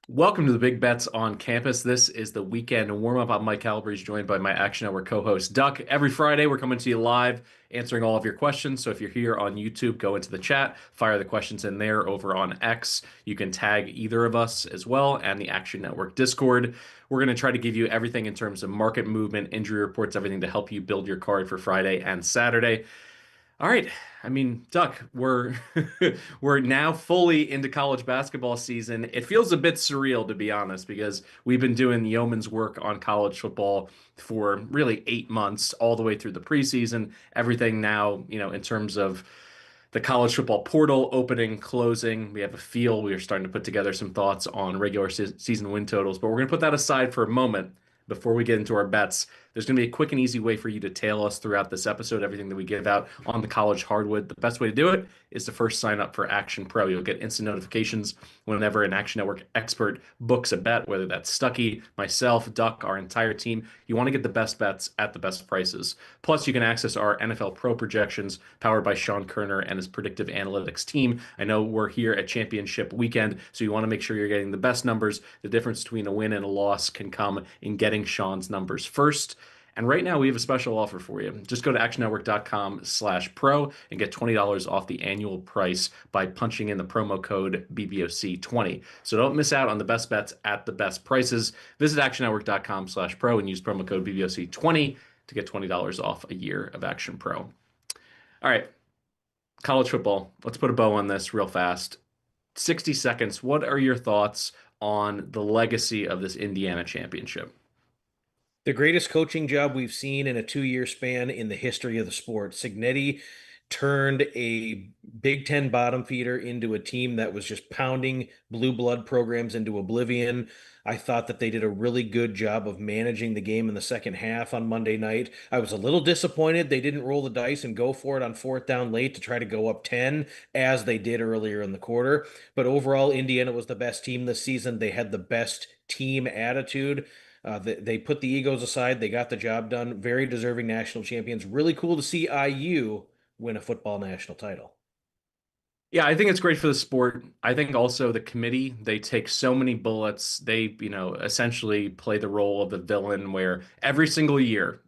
Welcome to the Big Bets on Campus. This is the weekend warm-up. I'm Mike Calabrese, joined by my Action Network co-host Duck. Every Friday, we're coming to you live, answering all of your questions. So if you're here on YouTube, go into the chat, fire the questions in there. Over on X, you can tag either of us as well, and the Action Network Discord. We're going to try to give you everything in terms of market movement, injury reports, everything to help you build your card for Friday and Saturday. All right. I mean, Duck, we're we're now fully into college basketball season. It feels a bit surreal, to be honest, because we've been doing yeoman's work on college football for really 8 months, all the way through the preseason. Everything now, in terms of the college football portal opening, closing, we have a feel. We are starting to put together some thoughts on regular season win totals, but we're going to put that aside for a moment before we get into our bets. There's going to be a quick and easy way for you to tail us throughout this episode, everything that we give out on the college hardwood. The best way to do it is to first sign up for Action Pro. You'll get instant notifications whenever an Action Network expert books a bet, whether that's Stucky, myself, Duck, our entire team. You want to get the best bets at the best prices. Plus, you can access our NFL Pro projections powered by Sean Kerner and his predictive analytics team. I know we're here at championship weekend, so you want to make sure you're getting the best numbers. The difference between a win and a loss can come in getting Sean's numbers first. And right now we have a special offer for you. Just go to actionnetwork.com/pro and get $20 off the annual price by punching in the promo code BBOC20. So don't miss out on the best bets at the best prices. Visit actionnetwork.com/pro and use promo code BBOC20 to get $20 off a year of Action Pro. All right, college football. Let's put a bow on this real fast. 60 seconds. What are your thoughts on the legacy of this Indiana championship? The greatest coaching job we've seen in a 2-year span in the history of the sport. Cignetti turned a Big Ten bottom feeder into a team that was just pounding blue blood programs into oblivion. I thought that they did a really good job of managing the game in the second half on Monday night. I was a little disappointed they didn't roll the dice and go for it on fourth down late to try to go up 10 as they did earlier in the quarter. But overall, Indiana was the best team this season. They had the best team attitude. They put the egos aside. They got the job done. Very deserving national champions. Really cool to see IU win a football national title. Yeah, I think it's great for the sport. I think also the committee, they take so many bullets. They, essentially play the role of the villain where every single year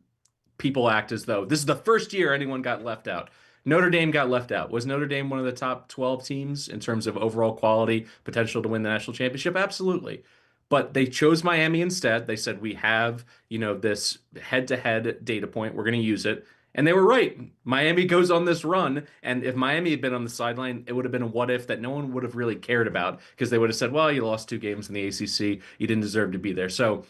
people act as though this is the first year anyone got left out. Notre Dame got left out. Was Notre Dame one of the top 12 teams in terms of overall quality, potential to win the national championship? Absolutely. But they chose Miami instead. They said, we have, this head-to-head data point. We're going to use it. And they were right. Miami goes on this run. And if Miami had been on the sideline, it would have been a what if that no one would have really cared about because they would have said, well, you lost 2 games in the ACC. You didn't deserve to be there. So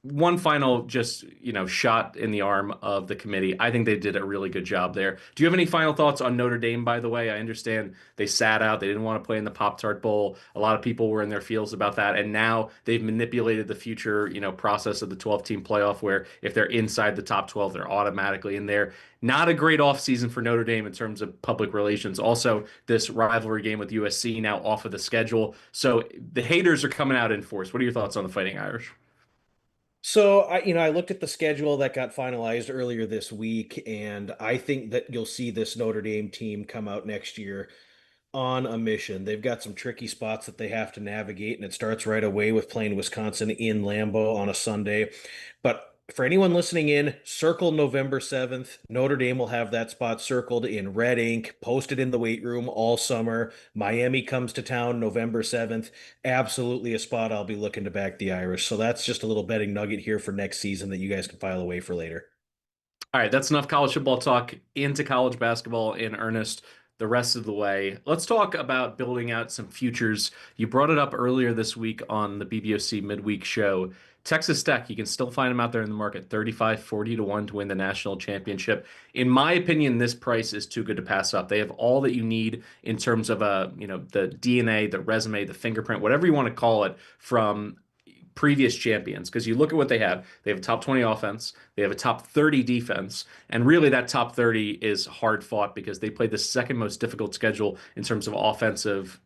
one final just shot in the arm of the committee. I think they did a really good job there. Do you have any final thoughts on Notre Dame, by the way? I understand they sat out. They didn't want to play in the Pop-Tart Bowl. A lot of people were in their feels about that. And now they've manipulated the future, process of the 12-team playoff where if they're inside the top 12, they're automatically in there. Not a great offseason for Notre Dame in terms of public relations. Also, this rivalry game with USC now off of the schedule. So the haters are coming out in force. What are your thoughts on the Fighting Irish? So I looked at the schedule that got finalized earlier this week, and I think that you'll see this Notre Dame team come out next year on a mission. They've got some tricky spots that they have to navigate, and it starts right away with playing Wisconsin in Lambeau on a Sunday. But for anyone listening in, circle November 7th. Notre Dame will have that spot circled in red ink, posted in the weight room all summer. Miami comes to town November 7th. Absolutely a spot I'll be looking to back the Irish. So that's just a little betting nugget here for next season that you guys can file away for later. All right, that's enough college football talk. Into college basketball in earnest the rest of the way. Let's talk about building out some futures. You brought it up earlier this week on the BBOC midweek show. Texas Tech, you can still find them out there in the market, 35, 40 to 1 to win the national championship. In my opinion, this price is too good to pass up. They have all that you need in terms of the DNA, the resume, the fingerprint, whatever you want to call it, from previous champions, because you look at what they have a top 20 offense, they have a top 30 defense, and really that top 30 is hard fought because they played the second most difficult schedule in terms of offensive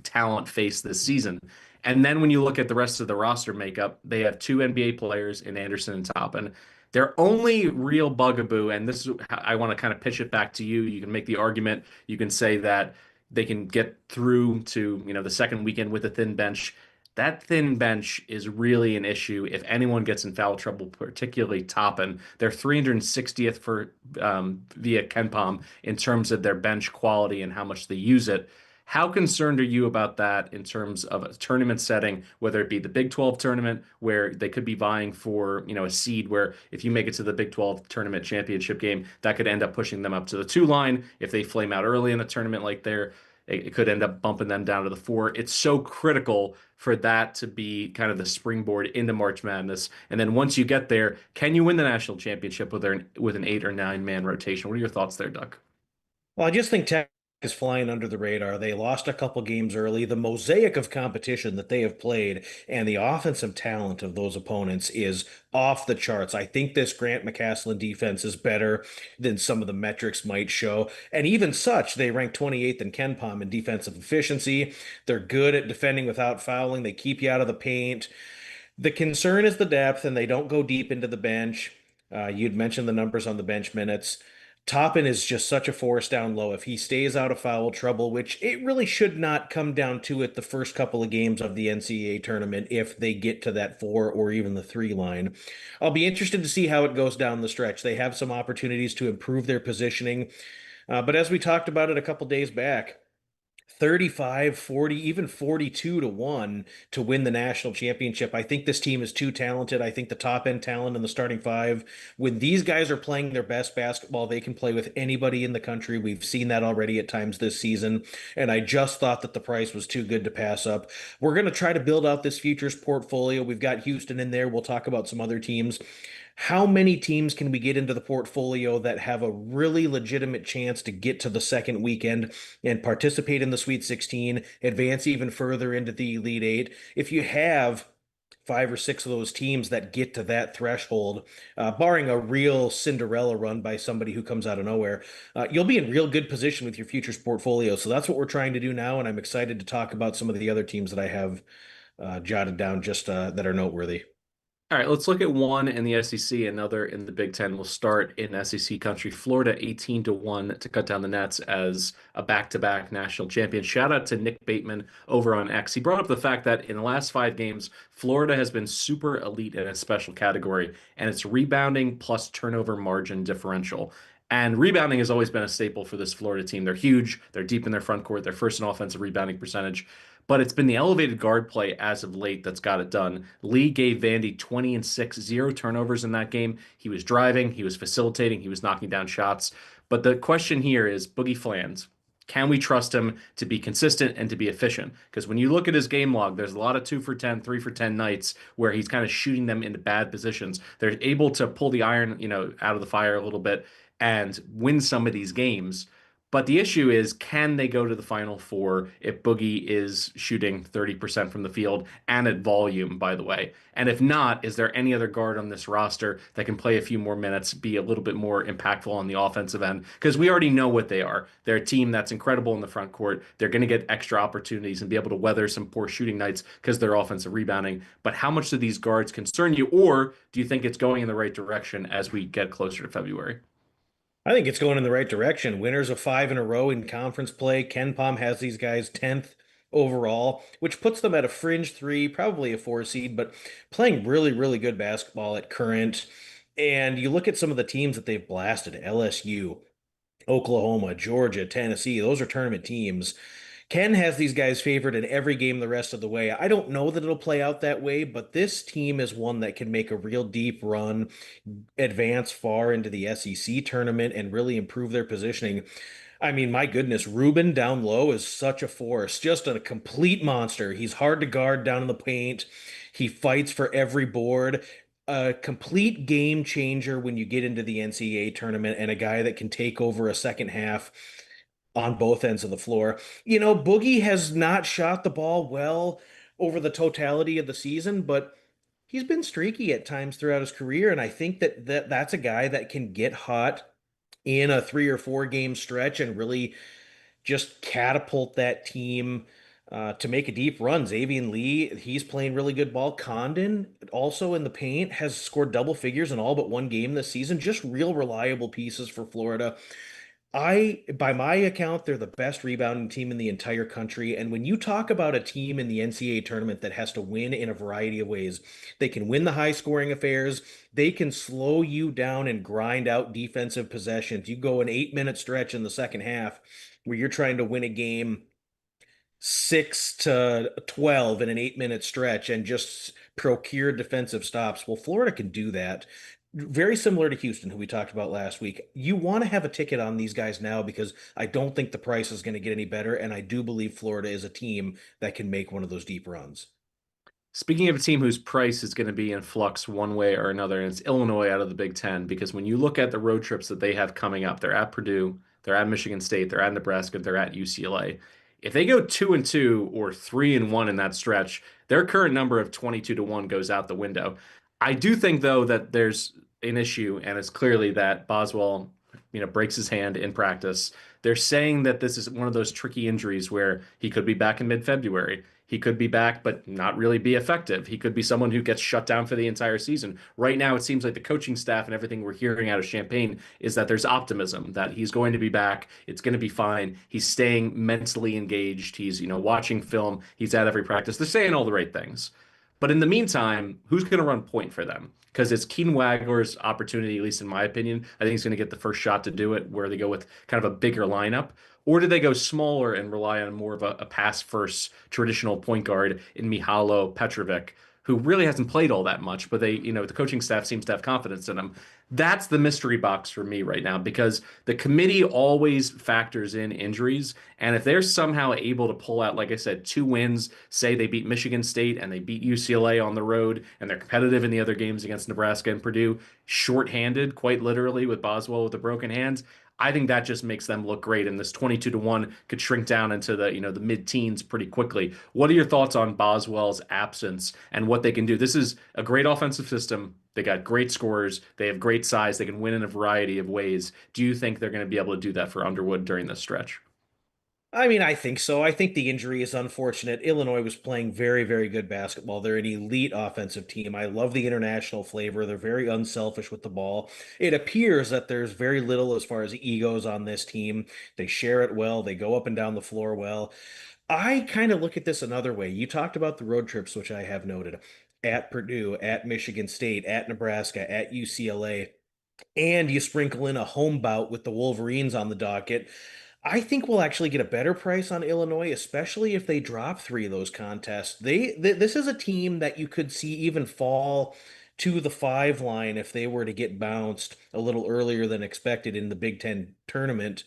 talent faced this season. And then when you look at the rest of the roster makeup, they have two NBA players in Anderson and Toppin. Their only real bugaboo, and this is how I want to kind of pitch it back to you. You can make the argument. You can say that they can get through to, the second weekend with a thin bench. That thin bench is really an issue if anyone gets in foul trouble, particularly Toppin. They're 360th for via KenPom in terms of their bench quality and how much they use it. How concerned are you about that in terms of a tournament setting, whether it be the Big 12 tournament where they could be vying for, a seed where if you make it to the Big 12 tournament championship game, that could end up pushing them up to the 2 line. If they flame out early in a tournament like there, it could end up bumping them down to the 4. It's so critical for that to be kind of the springboard into March Madness. And then once you get there, can you win the national championship with an 8 or 9 man rotation? What are your thoughts there, Duck? Well, I just think Tech is flying under the radar. They lost a couple games early. The mosaic of competition that they have played and the offensive talent of those opponents is off the charts. I think this Grant McCaslin defense is better than some of the metrics might show. And even such, they rank 28th in KenPom in defensive efficiency. They're good at defending without fouling. They keep you out of the paint. The concern is the depth, and they don't go deep into the bench. You'd mentioned the numbers on the bench minutes. Toppin is just such a force down low. If he stays out of foul trouble, which it really should not come down to it the first couple of games of the NCAA tournament, if they get to that 4 or even the 3 line, I'll be interested to see how it goes down the stretch. They have some opportunities to improve their positioning. But as we talked about it a couple days back, 35, 40, even 42 to 1 to win the national championship. I think this team is too talented. I think the top end talent in the starting five, when these guys are playing their best basketball, they can play with anybody in the country. We've seen that already at times this season. And I just thought that the price was too good to pass up. We're going to try to build out this futures portfolio. We've got Houston in there. We'll talk about some other teams. How many teams can we get into the portfolio that have a really legitimate chance to get to the second weekend and participate in the Sweet 16, advance even further into the Elite Eight? If you have 5 or 6 of those teams that get to that threshold, barring a real Cinderella run by somebody who comes out of nowhere, you'll be in real good position with your futures portfolio. So that's what we're trying to do now, and I'm excited to talk about some of the other teams that I have jotted down just that are noteworthy. All right, let's look at one in the SEC, another in the Big Ten. We'll start in SEC country. Florida 18 to 1 to cut down the nets as a back-to-back national champion. Shout out to Nick Bateman over on X. He brought up the fact that in the last 5 games, Florida has been super elite in a special category, and it's rebounding plus turnover margin differential. And rebounding has always been a staple for this Florida team. They're huge, they're deep in their front court, they're first in offensive rebounding percentage. But it's been the elevated guard play as of late that's got it done. Lee gave Vandy 20 and 6, 0 turnovers in that game. He was driving, he was facilitating, he was knocking down shots. But the question here is Boogie Flans. Can we trust him to be consistent and to be efficient? Because when you look at his game log, there's a lot of 2 for 10, 3 for 10 nights where he's kind of shooting them into bad positions. They're able to pull the iron, out of the fire a little bit and win some of these games. But the issue is, can they go to the Final Four if Boogie is shooting 30% from the field and at volume, by the way? And if not, is there any other guard on this roster that can play a few more minutes, be a little bit more impactful on the offensive end? Because we already know what they are. They're a team that's incredible in the front court. They're going to get extra opportunities and be able to weather some poor shooting nights because they're offensive rebounding. But how much do these guards concern you? Or do you think it's going in the right direction as we get closer to February? I think it's going in the right direction. Winners of 5 in a row in conference play. Ken Pom has these guys 10th overall, which puts them at a fringe 3, probably a 4 seed, but playing really, really good basketball at current. And you look at some of the teams that they've blasted: LSU, Oklahoma, Georgia, Tennessee. Those are tournament teams. Ken has these guys favored in every game the rest of the way. I don't know that it'll play out that way, but this team is one that can make a real deep run, advance far into the SEC tournament, and really improve their positioning. I mean, my goodness, Ruben down low is such a force, just a complete monster. He's hard to guard down in the paint. He fights for every board. A complete game changer when you get into the NCAA tournament, and a guy that can take over a second half on both ends of the floor. Boogie has not shot the ball well over the totality of the season, but he's been streaky at times throughout his career, and I think that's a guy that can get hot in a 3 or 4 game stretch and really just catapult that team to make a deep run. Xavier Lee, he's playing really good ball. Condon, also in the paint, has scored double figures in all but one game this season. Just real reliable pieces for Florida. By my account, they're the best rebounding team in the entire country. And when you talk about a team in the NCAA tournament that has to win in a variety of ways, they can win the high scoring affairs. They can slow you down and grind out defensive possessions. You go an 8 minute stretch in the second half where you're trying to win a game 6 to 12 in an 8 minute stretch and just procure defensive stops. Well, Florida can do that. Very similar to Houston, who we talked about last week. You want to have a ticket on these guys now because I don't think the price is going to get any better. And I do believe Florida is a team that can make one of those deep runs. Speaking of a team whose price is going to be in flux one way or another, and it's Illinois out of the Big Ten, because when you look at the road trips that they have coming up, they're at Purdue, they're at Michigan State, they're at Nebraska, they're at UCLA. If they go 2-2 or 3-1 in that stretch, their current number of 22-1 goes out the window. I do think, though, that there's an issue, and it's clearly that Boswell, breaks his hand in practice. They're saying that this is one of those tricky injuries where he could be back in mid-February. He could be back, but not really be effective. He could be someone who gets shut down for the entire season. Right now, it seems like the coaching staff and everything we're hearing out of Champaign is that there's optimism that he's going to be back. It's going to be fine. He's staying mentally engaged. He's, watching film. He's at every practice. They're saying all the right things. But in the meantime, who's going to run point for them? Because it's Keen Wagler's opportunity, at least in my opinion. I think he's going to get the first shot to do it, where they go with kind of a bigger lineup. Or do they go smaller and rely on more of a pass first traditional point guard in Mihalo Petrovic, who really hasn't played all that much, but the coaching staff seems to have confidence in him. That's the mystery box for me right now because the committee always factors in injuries. And if they're somehow able to pull out, like I said, 2 wins, say they beat Michigan State and they beat UCLA on the road and they're competitive in the other games against Nebraska and Purdue, shorthanded, quite literally, with Boswell with a broken hand, I think that just makes them look great. And this 22-1 could shrink down into the mid-teens pretty quickly. What are your thoughts on Boswell's absence and what they can do? This is a great offensive system. They got great scorers. They have great size. They can win in a variety of ways. Do you think they're going to be able to do that for Underwood during this stretch? I mean, I think so. I think the injury is unfortunate. Illinois was playing very, very good basketball. They're an elite offensive team. I love the international flavor. They're very unselfish with the ball. It appears that there's very little as far as egos on this team. They share it well, they go up and down the floor well. I kind of look at this another way. You talked about the road trips, which I have noted at Purdue, at Michigan State, at Nebraska, at UCLA, and you sprinkle in a home bout with the Wolverines on the docket. I think we'll actually get a better price on Illinois, especially if they drop three of those contests. This is a team that you could see even fall to the 5 line if they were to get bounced a little earlier than expected in the Big Ten tournament.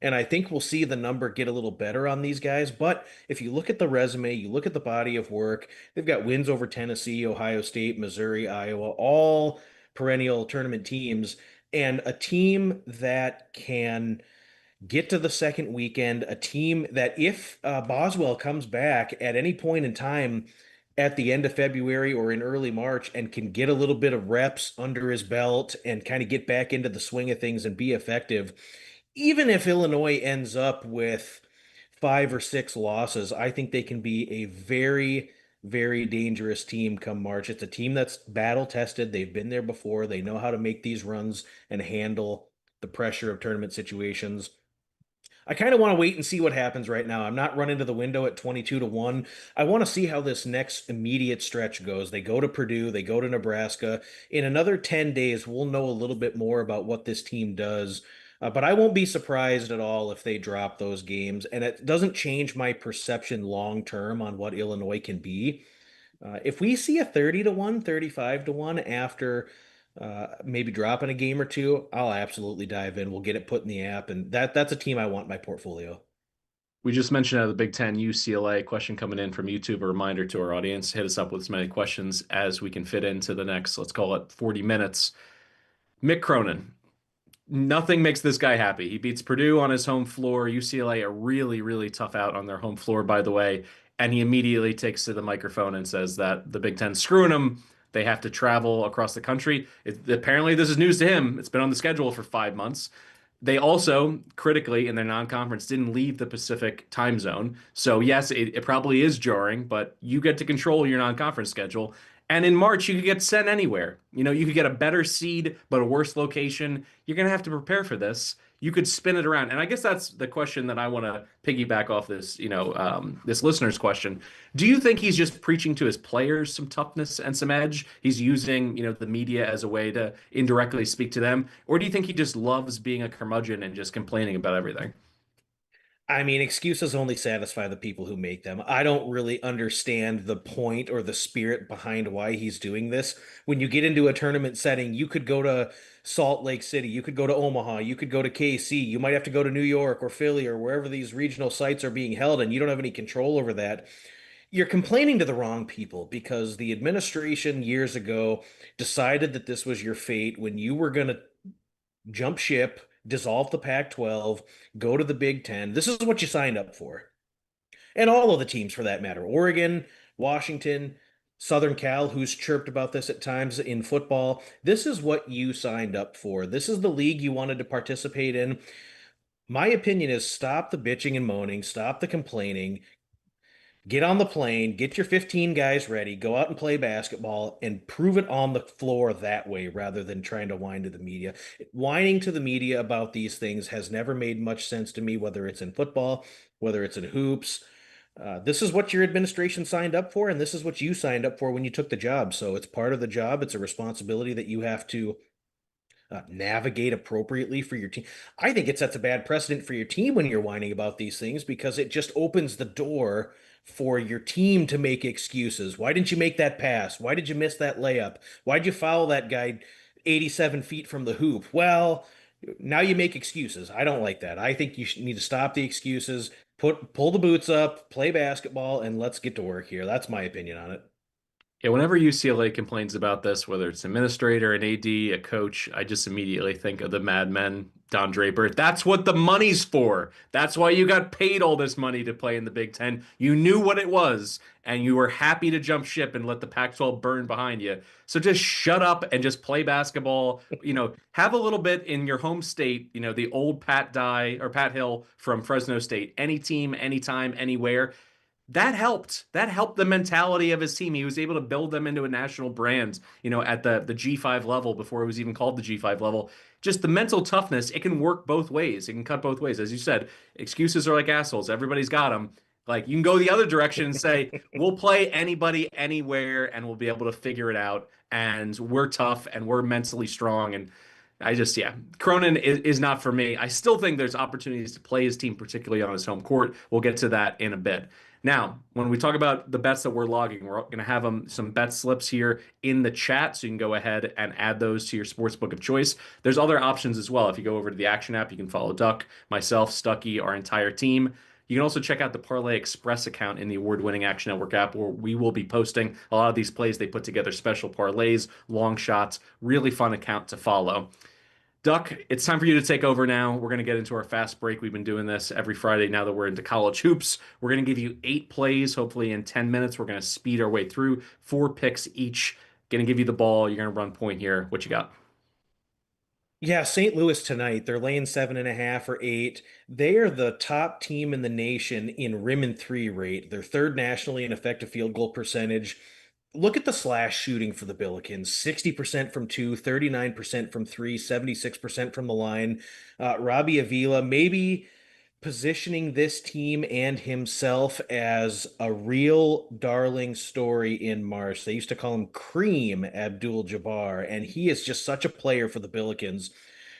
And I think we'll see the number get a little better on these guys. But if you look at the resume, you look at the body of work, they've got wins over Tennessee, Ohio State, Missouri, Iowa, all perennial tournament teams, and a team that can get to the second weekend, a team that if Boswell comes back at any point in time at the end of February or in early March and can get a little bit of reps under his belt and kind of get back into the swing of things and be effective, even if Illinois ends up with 5 or 6 losses, I think they can be a very, very dangerous team come March. It's a team that's battle tested. They've been there before. They know how to make these runs and handle the pressure of tournament situations. I kind of want to wait and see what happens right now. I'm not running to the window at 22-1. I want to see how this next immediate stretch goes. They go to Purdue, they go to Nebraska. In another 10 days, we'll know a little bit more about what this team does. But I won't be surprised at all if they drop those games. And it doesn't change my perception long term on what Illinois can be. If we see a 30-1, 35-1 after maybe dropping a game or two, I'll absolutely dive in. We'll get it put in the app, and that's a team I want in my portfolio. We just mentioned the Big Ten UCLA question coming in from YouTube. A reminder to our audience, hit us up with as many questions as we can fit into the next, let's call it 40 minutes. Mick Cronin, nothing makes this guy happy. He beats Purdue on his home floor. UCLA, a really, really tough out on their home floor, by the way. And he immediately takes to the microphone and says that the Big Ten's screwing him. They have to travel across the country. Apparently, this is news to him. It's been on the schedule for 5 months. They also critically in their non-conference didn't leave the Pacific time zone. So yes, it probably is jarring, but you get to control your non-conference schedule. And in March, you could get sent anywhere. You could get a better seed, but a worse location. You're gonna have to prepare for this. You could spin it around. And I guess that's the question that I want to piggyback off this, this listener's question. Do you think he's just preaching to his players some toughness and some edge? He's using, the media as a way to indirectly speak to them, or do you think he just loves being a curmudgeon and just complaining about everything? I mean, excuses only satisfy the people who make them. I don't really understand the point or the spirit behind why he's doing this. When you get into a tournament setting, you could go to Salt Lake City, you could go to Omaha, you could go to KC, you might have to go to New York or Philly or wherever these regional sites are being held, and you don't have any control over that. You're complaining to the wrong people because the administration years ago decided that this was your fate when you were going to jump ship, dissolve the Pac-12, go to the Big Ten. This is what you signed up for. And all of the teams for that matter. Oregon, Washington, Southern Cal, who's chirped about this at times in football. This is what you signed up for. This is the league you wanted to participate in. My opinion is stop the bitching and moaning, stop the complaining, get on the plane, get your 15 guys ready, go out and play basketball, and prove it on the floor that way rather than trying to whine to the media. Whining to the media about these things has never made much sense to me, whether it's in football, whether it's in hoops. This is what your administration signed up for, and this is what you signed up for when you took the job. So it's part of the job. It's a responsibility that you have to navigate appropriately for your team. I think it sets a bad precedent for your team when you're whining about these things because it just opens the door for your team to make excuses. Why didn't you make that pass? Why did you miss that layup? Why'd you foul that guy 87 feet from the hoop? Well, now you make excuses. I don't like that. I think you need to stop the excuses, pull the boots up, play basketball, and let's get to work here. That's my opinion on it. Yeah, whenever UCLA complains about this, whether it's an administrator, an AD, a coach, I just immediately think of the Mad Men, Don Draper. That's what the money's for. That's why you got paid all this money to play in the Big Ten. You knew what it was, and you were happy to jump ship and let the Pac-12 burn behind you. So just shut up and just play basketball. Have a little bit in your home state, the old Pat Dye or Pat Hill from Fresno State. Any team, anytime, anywhere. That helped the mentality of his team. He was able to build them into a national brand, at the G5 level before it was even called the G5 level. Just the mental toughness, it can work both ways. It can cut both ways. As you said, excuses are like assholes. Everybody's got them. Like you can go the other direction and say, we'll play anybody anywhere and we'll be able to figure it out. And we're tough and we're mentally strong. And yeah, Cronin is not for me. I still think there's opportunities to play his team, particularly on his home court. We'll get to that in a bit. Now, when we talk about the bets that we're logging, we're going to have some bet slips here in the chat, so you can go ahead and add those to your sportsbook of choice. There's other options as well. If you go over to the Action app, you can follow Duck, myself, Stucky, our entire team. You can also check out the Parlay Express account in the award-winning Action Network app, where we will be posting a lot of these plays. They put together special parlays, long shots, really fun account to follow. Duck, it's time for you to take over now. We're going to get into our fast break. We've been doing this every Friday now that we're into college hoops. We're going to give you 8 plays, hopefully in 10 minutes. We're going to speed our way through 4 picks each. Going to give you the ball. You're going to run point here. What you got? Yeah, St. Louis tonight, they're laying 7.5 or 8. They are the top team in the nation in rim and three rate. They're third nationally in effective field goal percentage. Look at the slash shooting for the Billikens 60% from two, 39% from three, 76% from the line. Robbie Avila, maybe positioning this team and himself as a real darling story in March. They used to call him Cream Abdul-Jabbar, and he is just such a player for the Billikens.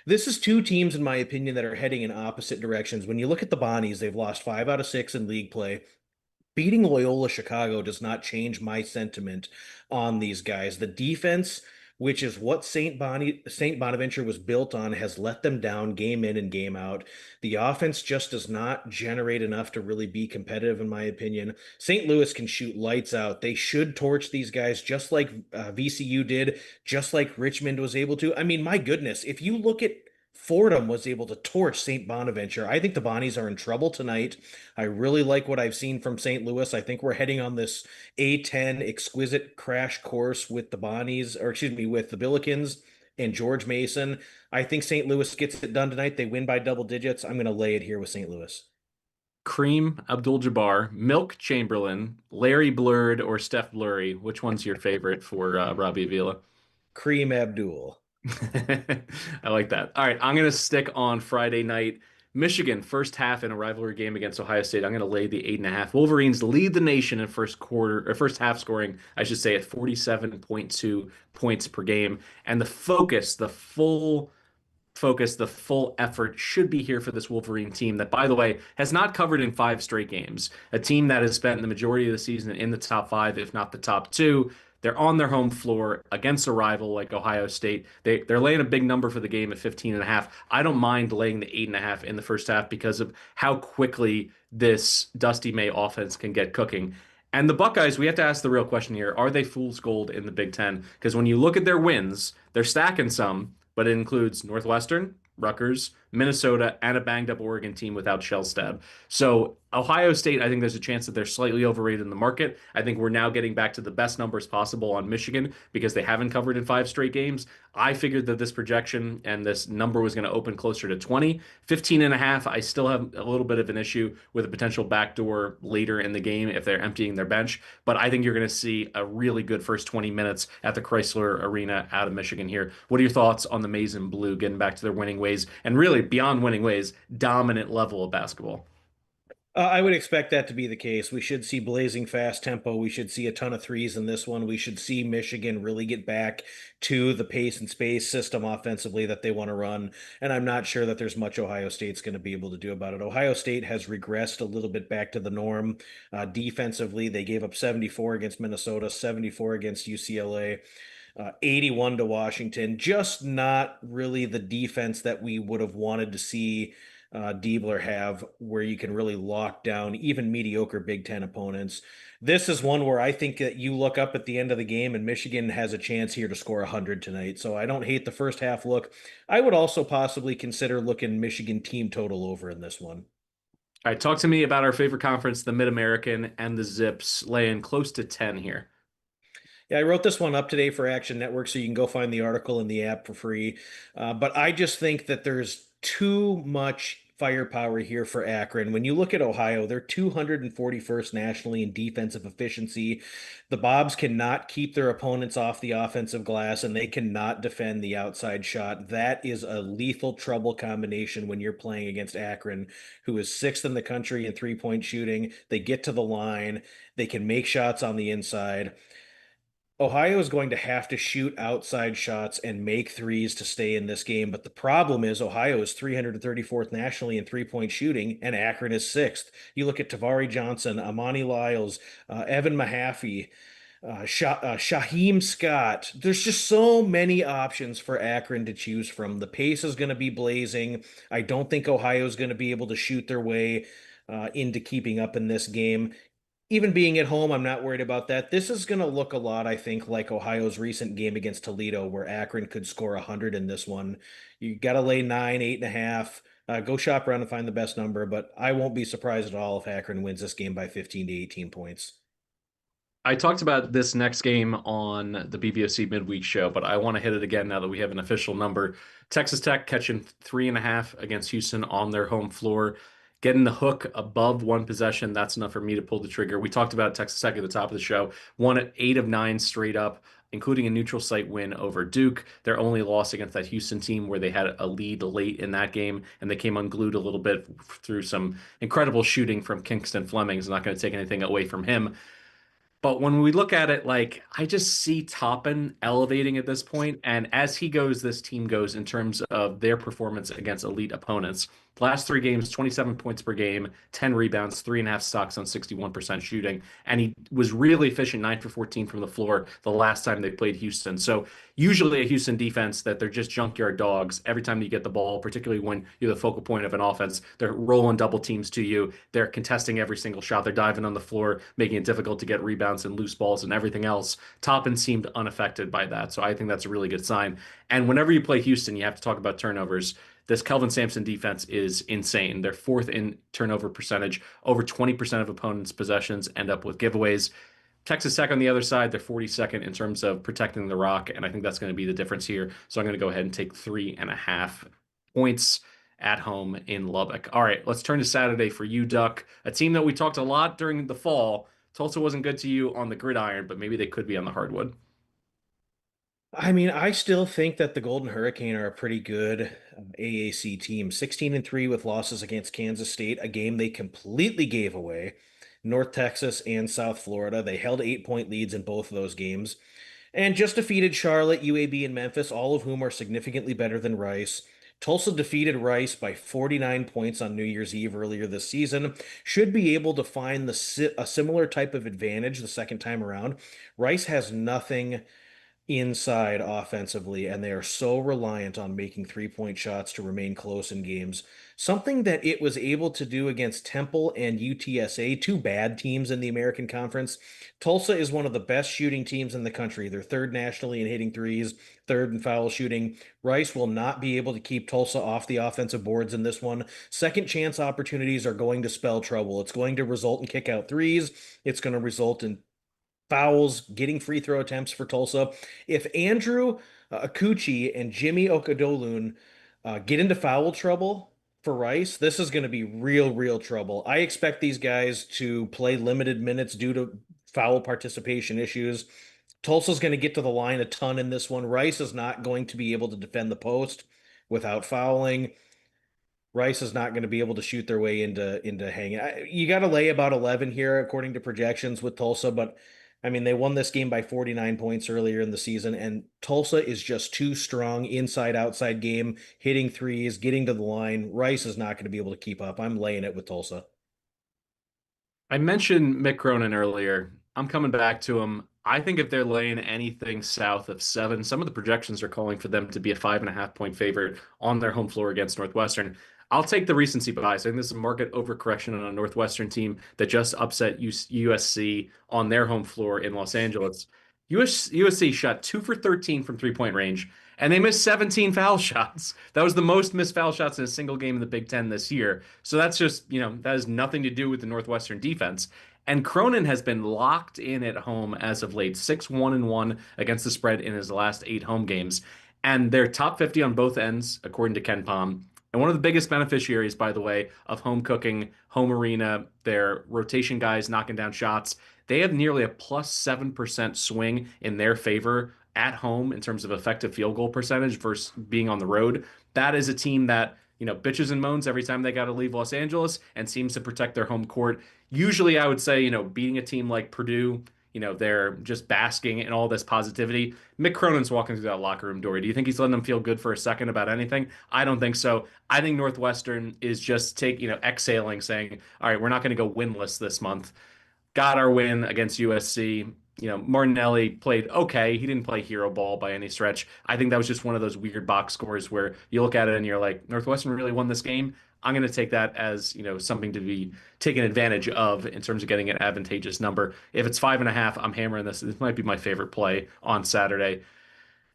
This is two teams, in my opinion, that are heading in opposite directions. When you look at the Bonnies, they've lost 5 out of 6 in league play. Beating Loyola Chicago does not change my sentiment on these guys. The defense, which is what St. Bonaventure was built on, has let them down game in and game out. The offense just does not generate enough to really be competitive, in my opinion. St. Louis can shoot lights out. They should torch these guys just like VCU did, just like Richmond was able to. I mean, my goodness, if you look at Fordham was able to torch St. Bonaventure. I think the Bonnies are in trouble tonight. I really like what I've seen from St. Louis. I think we're heading on this A10 exquisite crash course with the Bonnies, or excuse me, with the Billikens. and George Mason. I think St. Louis gets it done tonight. They win by double digits. I'm going to lay it here with St. Louis. Kareem Abdul-Jabbar, Milk Chamberlain, Larry Blurred, or Steph Blurry. Which one's your favorite for Robbie Avila? Kareem Abdul. I like that. All right, I'm going to stick on Friday night. Michigan, first half in a rivalry game against Ohio State. I'm going to lay the 8.5. Wolverines lead the nation in first quarter or first half scoring, I should say, at 47.2 points per game. And the focus, the full effort should be here for this Wolverine team that, by the way, has not covered in 5 straight games. A team that has spent the majority of the season in the top five, if not the top two. They're on their home floor against a rival like Ohio State. They're laying a big number for the game at 15.5. I don't mind laying the 8.5 in the first half because of how quickly this Dusty May offense can get cooking. And the Buckeyes, we have to ask the real question here. Are they fool's gold in the Big Ten? Because when you look at their wins, they're stacking some, but it includes Northwestern, Rutgers, Minnesota, and a banged up Oregon team without Shellstab. So Ohio State, I think there's a chance that they're slightly overrated in the market. I think we're now getting back to the best numbers possible on Michigan because they haven't covered in 5 straight games. I figured that this projection and this number was going to open closer to 20. 15.5, I still have a little bit of an issue with a potential backdoor later in the game if they're emptying their bench. But I think you're going to see a really good first 20 minutes at the Chrysler Arena out of Michigan here. What are your thoughts on the Maize and Blue getting back to their winning ways and really beyond winning ways, dominant level of basketball? I would expect that to be the case. We should see blazing fast tempo. We should see a ton of threes in this one. We should see Michigan really get back to the pace and space system offensively that they want to run. And I'm not sure that there's much Ohio State's going to be able to do about it. Ohio State has regressed a little bit back to the norm. Defensively, they gave up 74 against Minnesota, 74 against UCLA. 81 to Washington. Just not really the defense that we would have wanted to see Diebler have, where you can really lock down even mediocre Big Ten opponents. This is one where I think that you look up at the end of the game and Michigan has a chance here to score 100 tonight. So I don't hate the first half look. I would also possibly consider looking Michigan team total over in this one. All right, talk to me about our favorite conference, the Mid American and the Zips, laying close to 10 here. Yeah, I wrote this one up today for Action Network, so you can go find the article in the app for free. But I just think that there's too much firepower here for Akron. When you look at Ohio, they're 241st nationally in defensive efficiency. The Bobs cannot keep their opponents off the offensive glass, and they cannot defend the outside shot. That is a lethal trouble combination when you're playing against Akron, who is sixth in the country in three-point shooting. They get to the line, they can make shots on the inside. Ohio is going to have to shoot outside shots and make threes to stay in this game. But the problem is Ohio is 334th nationally in three-point shooting, and Akron is sixth. You look at Tavari Johnson, Amani Lyles, Evan Mahaffey, Shaheem Scott. There's just so many options for Akron to choose from. The pace is going to be blazing. I don't think Ohio is going to be able to shoot their way into keeping up in this game. Even being at home, I'm not worried about that. This is going to look a lot, I think, like Ohio's recent game against Toledo, where Akron could score 100 in this one. You got to lay 9, 8.5. Go shop around and find the best number, but I won't be surprised at all if Akron wins this game by 15 to 18 points. I talked about this next game on the BVOC midweek show, but I want to hit it again now that we have an official number. Texas Tech catching 3.5 against Houston on their home floor. Getting the hook above one possession, that's enough for me to pull the trigger. We talked about Texas Tech at the top of the show. Won at 8 of 9 straight up, including a neutral site win over Duke. Their only loss against that Houston team where they had a lead late in that game, and they came unglued a little bit through some incredible shooting from Kingston Fleming. Is not going to take anything away from him. But when we look at it, like I just see Toppin elevating at this point, and as he goes, this team goes in terms of their performance against elite opponents. Last 3 games, 27 points per game, 10 rebounds, 3.5 stocks on 61% shooting, and he was really efficient, 9 for 14 from the floor the last time they played Houston. So usually a Houston defense that they're just junkyard dogs. Every time you get the ball, particularly when you're the focal point of an offense, they're rolling double teams to you. They're contesting every single shot. They're diving on the floor, making it difficult to get rebounds and loose balls and everything else. Toppin seemed unaffected by that. So I think that's a really good sign. And whenever you play Houston, you have to talk about turnovers. This Kelvin Sampson defense is insane. They're fourth in turnover percentage. Over 20% of opponents' possessions end up with giveaways. Texas Tech on the other side, they're 42nd in terms of protecting the rock, and I think that's going to be the difference here. So I'm going to go ahead and take 3.5 points at home in Lubbock. All right, let's turn to Saturday for you, Duck. A team that we talked a lot during the fall. Tulsa wasn't good to you on the gridiron, but maybe they could be on the hardwood. I mean, I still think that the Golden Hurricane are a pretty good AAC team. 16-3 with losses against Kansas State, a game they completely gave away. North Texas and South Florida. They held 8-point leads in both of those games and just defeated Charlotte, UAB, and Memphis, all of whom are significantly better than Rice. Tulsa defeated Rice by 49 points on New Year's Eve earlier this season. Should be able to find a similar type of advantage the second time around. Rice has nothing inside offensively, and they are so reliant on making 3-point shots to remain close in games. Something that it was able to do against Temple and UTSA, two bad teams in the American Conference. Tulsa is one of the best shooting teams in the country. They're third nationally in hitting threes, third in foul shooting. Rice will not be able to keep Tulsa off the offensive boards in this one. Second chance opportunities are going to spell trouble. It's going to result in kick out threes. It's going to result in fouls, getting free throw attempts for Tulsa. If Andrew Akuchi and Jimmy Okadolun get into foul trouble for Rice, this is going to be real, real trouble. I expect these guys to play limited minutes due to foul participation issues. Tulsa's going to get to the line a ton in this one. Rice is not going to be able to defend the post without fouling. Rice is not going to be able to shoot their way into hanging. You got to lay about 11 here, according to projections with Tulsa, but I mean, they won this game by 49 points earlier in the season, and Tulsa is just too strong inside outside game, hitting threes, getting to the line. Rice is not going to be able to keep up. I'm laying it with Tulsa. I mentioned Mick Cronin earlier. I'm coming back to him. I think if they're laying anything south of 7, some of the projections are calling for them to be a 5.5 point favorite on their home floor against Northwestern. I'll take the recency bias. I think this is a market overcorrection on a Northwestern team that just upset USC on their home floor in Los Angeles. USC shot 2 for 13 from 3-point range, and they missed 17 foul shots. That was the most missed foul shots in a single game in the Big Ten this year. So that's just, that has nothing to do with the Northwestern defense. And Cronin has been locked in at home as of late, 6-1-1 against the spread in his last 8 home games. And they're top 50 on both ends, according to Ken Palm. And one of the biggest beneficiaries, by the way, of home cooking, home arena, their rotation guys knocking down shots, they have nearly a plus 7% swing in their favor at home in terms of effective field goal percentage versus being on the road. That is a team that, bitches and moans every time they got to leave Los Angeles and seems to protect their home court. Usually, I would say, beating a team like Purdue, they're just basking in all this positivity. Mick Cronin's walking through that locker room door. Do you think he's letting them feel good for a second about anything? I don't think so. I think Northwestern is just exhaling, saying, all right, we're not going to go winless this month. Got our win against USC. Martinelli played okay. He didn't play hero ball by any stretch. I think that was just one of those weird box scores where you look at it and you're like, Northwestern really won this game. I'm going to take that as, something to be taken advantage of in terms of getting an advantageous number. If it's 5.5, I'm hammering this. This might be my favorite play on Saturday.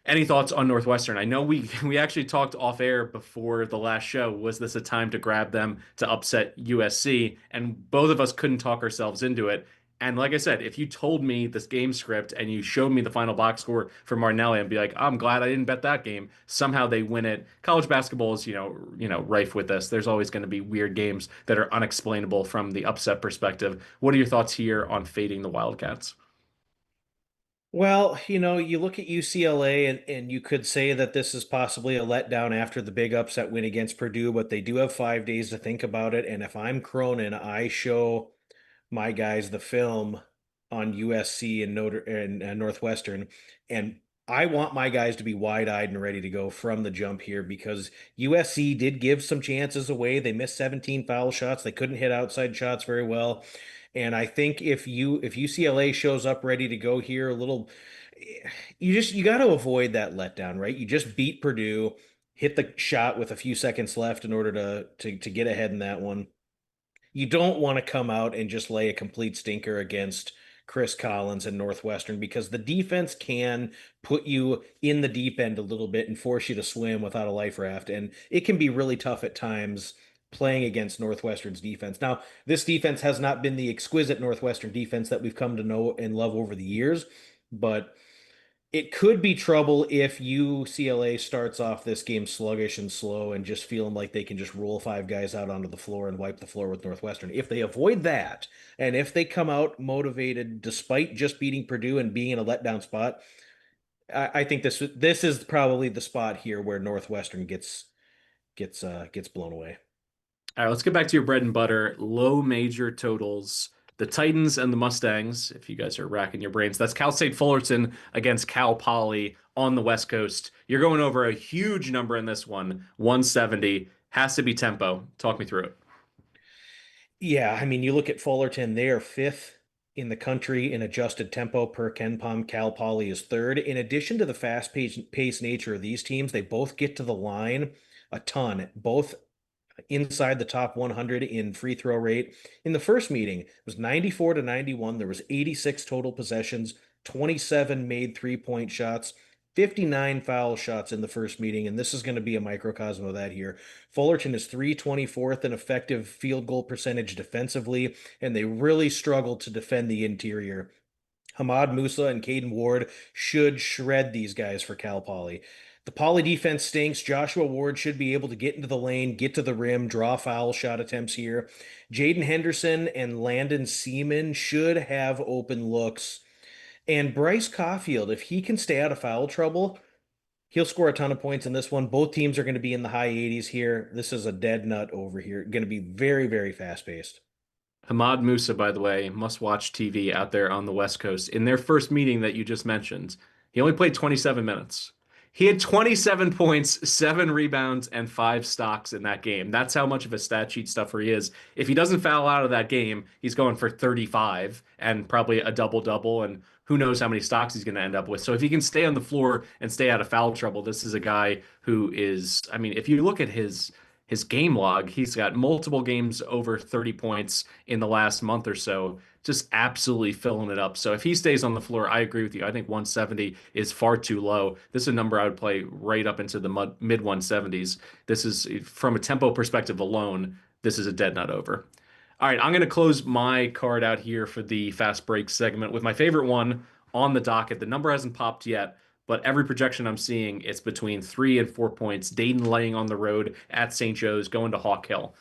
Any thoughts on Northwestern? I know we we actually talked off air before the last show. Was this a time to grab them to upset USC? And both of us couldn't talk ourselves into it. And like I said, if you told me this game script and you showed me the final box score for Martinelli, I'd be like, I'm glad I didn't bet that game. Somehow they win it. College basketball is, rife with this. There's always going to be weird games that are unexplainable from the upset perspective. What are your thoughts here on fading the Wildcats? Well, you look at UCLA and you could say that this is possibly a letdown after the big upset win against Purdue, but they do have 5 days to think about it. And if I'm Cronin, I show my guys the film on USC and Northwestern, and I want my guys to be wide-eyed and ready to go from the jump here because USC did give some chances away. They missed 17 foul shots. They couldn't hit outside shots very well. And I think if UCLA shows up ready to go here, you got to avoid that letdown, right? You just beat Purdue, hit the shot with a few seconds left in order to get ahead in that one. You don't want to come out and just lay a complete stinker against Chris Collins and Northwestern because the defense can put you in the deep end a little bit and force you to swim without a life raft. And it can be really tough at times playing against Northwestern's defense. Now, this defense has not been the exquisite Northwestern defense that we've come to know and love over the years, but it could be trouble if UCLA starts off this game sluggish and slow and just feeling like they can just roll five guys out onto the floor and wipe the floor with Northwestern. If they avoid that, and if they come out motivated despite just beating Purdue and being in a letdown spot, I think this is probably the spot here where Northwestern gets blown away. All right, let's get back to your bread and butter. Low major totals. The Titans and the Mustangs, if you guys are racking your brains, that's Cal State Fullerton against Cal Poly on the West Coast. You're going over a huge number in this one, 170. Has to be tempo. Talk me through it. Yeah, I mean, you look at Fullerton, they are fifth in the country in adjusted tempo per KenPom. Cal Poly is third. In addition to the fast-paced nature of these teams, they both get to the line a ton, both inside the top 100 in free throw rate. In the first meeting, it was 94 to 91. There was 86 total possessions, 27 made three-point shots, 59 foul shots in the first meeting, and this is going to be a microcosm of that here. Fullerton is 324th in effective field goal percentage defensively, and they really struggle to defend the interior. Hamad Musa and Caden Ward should shred these guys for Cal Poly. The Poly defense stinks. Joshua Ward should be able to get into the lane, get to the rim, draw foul shot attempts here. Jaden Henderson and Landon Seaman should have open looks. And Bryce Caulfield, if he can stay out of foul trouble, he'll score a ton of points in this one. Both teams are going to be in the high 80s here. This is a dead nut over here. Going to be very, very fast paced. Hamad Musa, by the way, must watch TV out there on the West Coast. In their first meeting that you just mentioned, he only played 27 minutes. He had 27 points, 7 rebounds, and 5 stocks in that game. That's how much of a stat sheet stuffer he is. If he doesn't foul out of that game, he's going for 35 and probably a double-double, and who knows how many stocks he's going to end up with. So if he can stay on the floor and stay out of foul trouble, this is a guy who is, I mean, if you look at his game log, he's got multiple games over 30 points in the last month or so, just absolutely filling it up. So if he stays on the floor, I agree with you. I think 170 is far too low. This is a number I would play right up into the mid 170s. This is from a tempo perspective alone, this is a dead nut over. All right, I'm going to close my card out here for the fast break segment with my favorite one on the docket. The number hasn't popped yet, but every projection I'm seeing, it's between 3 and 4 points. Dayton laying on the road at St. Joe's, going to Hawk Hill.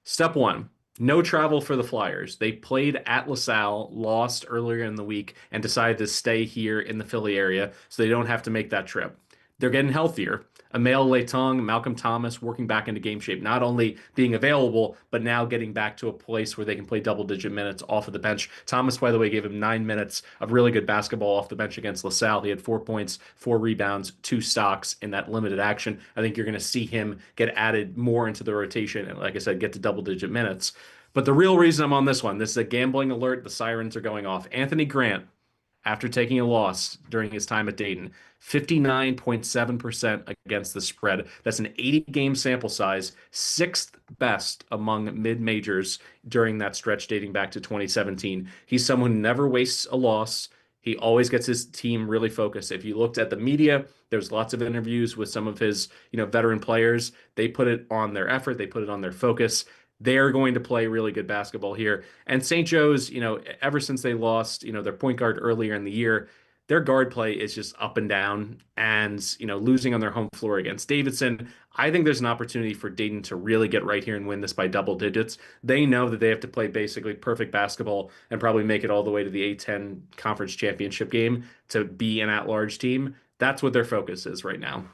Step one, no travel for the Flyers. They played at LaSalle, lost earlier in the week, and decided to stay here in the Philly area so they don't have to make that trip. They're getting healthier. Emile Letang, Malcolm Thomas working back into game shape, not only being available, but now getting back to a place where they can play double-digit minutes off of the bench. Thomas, by the way, gave him 9 minutes of really good basketball off the bench against LaSalle. He had 4 points, 4 rebounds, 2 stocks in that limited action. I think you're going to see him get added more into the rotation and, like I said, get to double-digit minutes. But the real reason I'm on this is a gambling alert. The sirens are going off. Anthony Grant, after taking a loss during his time at Dayton, 59.7% against the spread. That's an 80-game sample size, sixth best among mid-majors during that stretch dating back to 2017. He's someone who never wastes a loss. He always gets his team really focused. If you looked at the media, there's lots of interviews with some of his, veteran players. They put it on their effort. They put it on their focus. They're going to play really good basketball here. And St. Joe's, ever since they lost, their point guard earlier in the year, their guard play is just up and down. And, losing on their home floor against Davidson, I think there's an opportunity for Dayton to really get right here and win this by double digits. They know that they have to play basically perfect basketball and probably make it all the way to the A10 conference championship game to be an at-large team. That's what their focus is right now.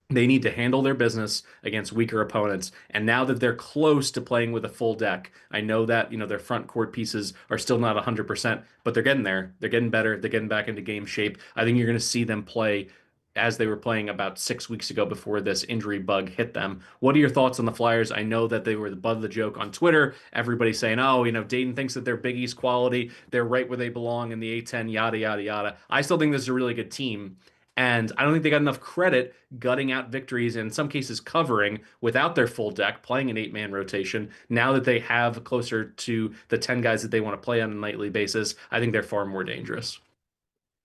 They need to handle their business against weaker opponents. And now that they're close to playing with a full deck, I know that, their front court pieces are still not 100%, but they're getting there. They're getting better. They're getting back into game shape. I think you're going to see them play as they were playing about 6 weeks ago before this injury bug hit them. What are your thoughts on the Flyers? I know that they were the butt of the joke on Twitter. Everybody saying, oh, Dayton thinks that they're Big East quality. They're right where they belong in the A10, yada, yada, yada. I still think this is a really good team. And I don't think they got enough credit gutting out victories, and in some cases covering without their full deck, playing an 8-man rotation. Now that they have closer to the 10 guys that they want to play on a nightly basis, I think they're far more dangerous.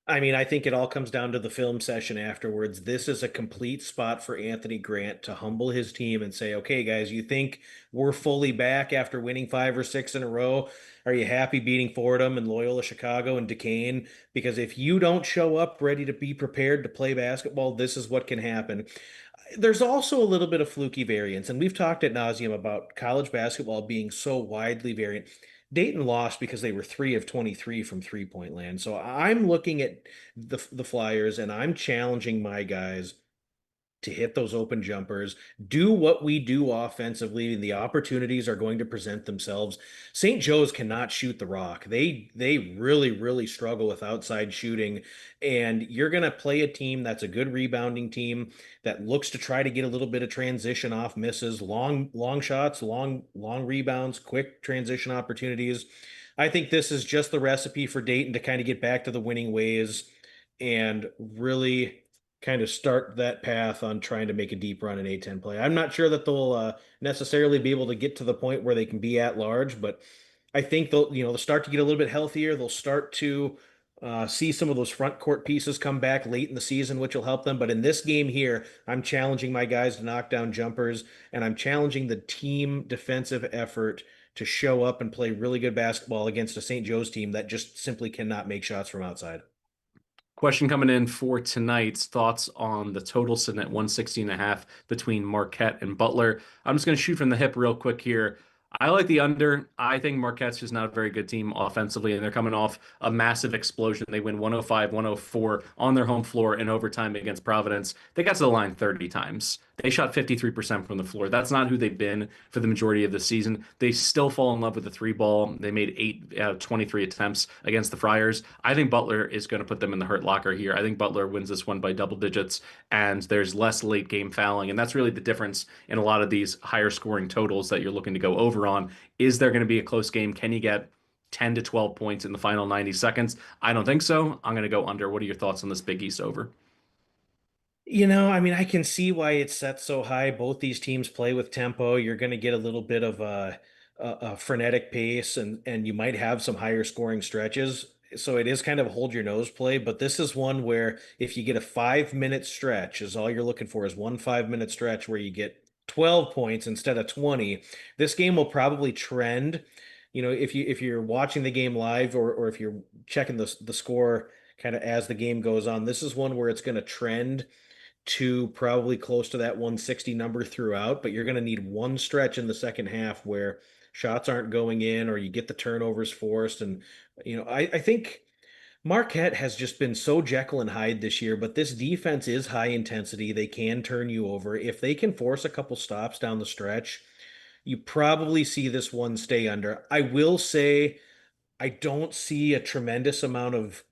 I mean, I think it all comes down to the film session afterwards. This is a complete spot for Anthony Grant to humble his team and say, okay, guys, you think we're fully back after winning 5 or 6 in a row? Are you happy beating Fordham and Loyola Chicago and Duquesne? Because if you don't show up ready to be prepared to play basketball, this is what can happen. There's also a little bit of fluky variance, and we've talked at nauseum about college basketball being so widely variant. Dayton lost because they were 3 of 23 from 3 point land. So I'm looking at the Flyers and I'm challenging my guys to hit those open jumpers, do what we do offensively, and the opportunities are going to present themselves. St. Joe's cannot shoot the rock. They really struggle with outside shooting, and you're going to play a team that's a good rebounding team that looks to try to get a little bit of transition off misses, long shots, long rebounds, quick transition opportunities. I think this is just the recipe for Dayton to kind of get back to the winning ways and really kind of start that path on trying to make a deep run in A10 play. I'm not sure that they'll necessarily be able to get to the point where they can be at large, but I think they'll start to get a little bit healthier. They'll start to see some of those front court pieces come back late in the season, which will help them. But in this game here, I'm challenging my guys to knock down jumpers, and I'm challenging the team defensive effort to show up and play really good basketball against a St. Joe's team that just simply cannot make shots from outside. Question coming in for tonight's thoughts on the total sitting at 160.5 between Marquette and Butler. I'm just going to shoot from the hip real quick here. I like the under. I think Marquette's just not a very good team offensively, and they're coming off a massive explosion. They win 105, 104 on their home floor in overtime against Providence. They got to the line 30 times. They shot 53% from the floor. That's not who they've been for the majority of the season. They still fall in love with the three ball. They made 8 out of 23 attempts against the Friars. I think Butler is going to put them in the hurt locker here. I think Butler wins this one by double digits, and there's less late game fouling. And that's really the difference in a lot of these higher scoring totals that you're looking to go over on. Is there going to be a close game? Can you get 10 to 12 points in the final 90 seconds? I don't think so. I'm going to go under. What are your thoughts on this Big East over? I mean, I can see why it's set so high. Both these teams play with tempo. You're going to get a little bit of a frenetic pace, and you might have some higher scoring stretches. So it is kind of a hold your nose play. But this is one where if you get a 5 minute stretch, is all you're looking for is one 5 minute stretch where you get 12 points instead of 20. This game will probably trend. If you're watching the game live or if you're checking the score kind of as the game goes on, this is one where it's going to trend to probably close to that 160 number throughout, but you're going to need one stretch in the second half where shots aren't going in or you get the turnovers forced. And, I think Marquette has just been so Jekyll and Hyde this year, but this defense is high intensity. They can turn you over. If they can force a couple stops down the stretch, you probably see this one stay under. I will say, I don't see a tremendous amount of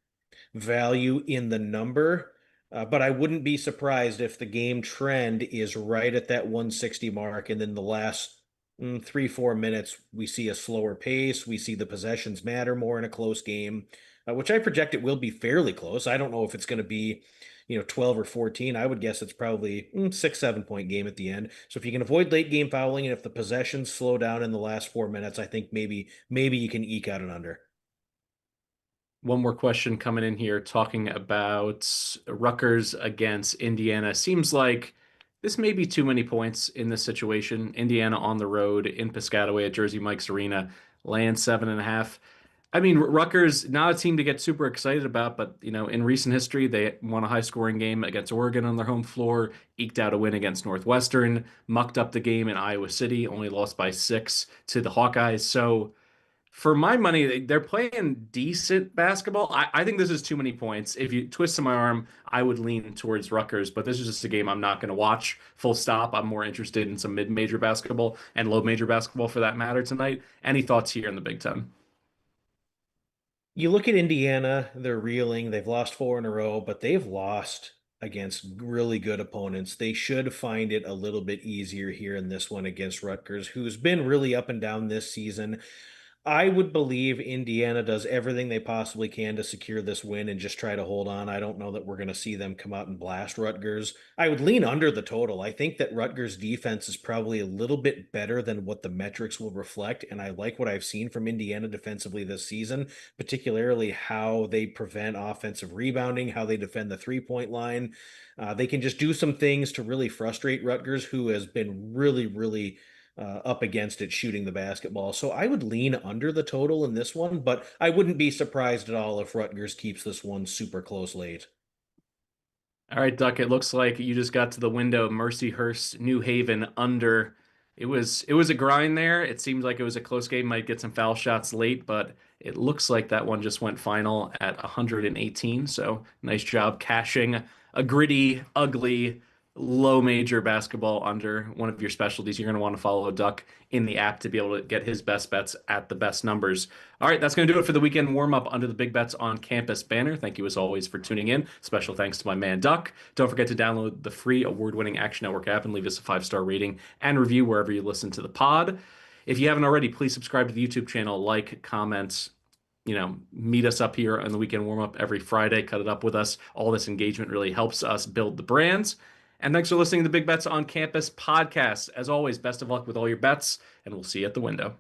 value in the number. But I wouldn't be surprised if the game trend is right at that 160 mark, and then the last 3, 4 minutes we see a slower pace. We see the possessions matter more in a close game, which I project it will be fairly close. I don't know if it's going to be, 12 or 14. I would guess it's probably 6, 7 point game at the end. So if you can avoid late game fouling and if the possessions slow down in the last 4 minutes, I think maybe you can eke out an under. One more question coming in here talking about Rutgers against Indiana. Seems like this may be too many points in this situation. Indiana on the road in Piscataway at Jersey Mike's Arena, laying 7.5. I mean, Rutgers, not a team to get super excited about, but in recent history, they won a high-scoring game against Oregon on their home floor, eked out a win against Northwestern, mucked up the game in Iowa City, only lost by 6 to the Hawkeyes. So for my money, they're playing decent basketball. I think this is too many points. If you twist my arm, I would lean towards Rutgers, but this is just a game I'm not going to watch full stop. I'm more interested in some mid-major basketball and low-major basketball for that matter tonight. Any thoughts here in the Big Ten? You look at Indiana, they're reeling. They've lost 4 in a row, but they've lost against really good opponents. They should find it a little bit easier here in this one against Rutgers, who's been really up and down this season. I would believe Indiana does everything they possibly can to secure this win and just try to hold on. I don't know that we're going to see them come out and blast Rutgers. I would lean under the total. I think that Rutgers defense is probably a little bit better than what the metrics will reflect. And I like what I've seen from Indiana defensively this season, particularly how they prevent offensive rebounding, how they defend the 3-point line. They can just do some things to really frustrate Rutgers, who has been really up against it shooting the basketball. So I would lean under the total in this one, but I wouldn't be surprised at all if Rutgers keeps this one super close late. All right, Duck, it looks like you just got to the window. Mercyhurst, New Haven under. It was a grind there. It seemed like it was a close game. Might get some foul shots late, but it looks like that one just went final at 118. So nice job cashing a gritty, ugly, low major basketball under one of your specialties. You're going to want to follow Duck in the app to be able to get his best bets at the best numbers. All right, that's going to do it for the weekend warm up under the Big Bets on Campus banner. Thank you as always for tuning in. Special thanks to my man Duck. Don't forget to download the free award-winning Action Network app and leave us a 5-star rating and review wherever you listen to the pod. If you haven't already, please subscribe to the YouTube channel, like, comment, meet us up here on the weekend warm up every Friday. Cut it up with us. All this engagement really helps us build the brands. And thanks for listening to the Big Bets on Campus podcast. As always, best of luck with all your bets, and we'll see you at the window.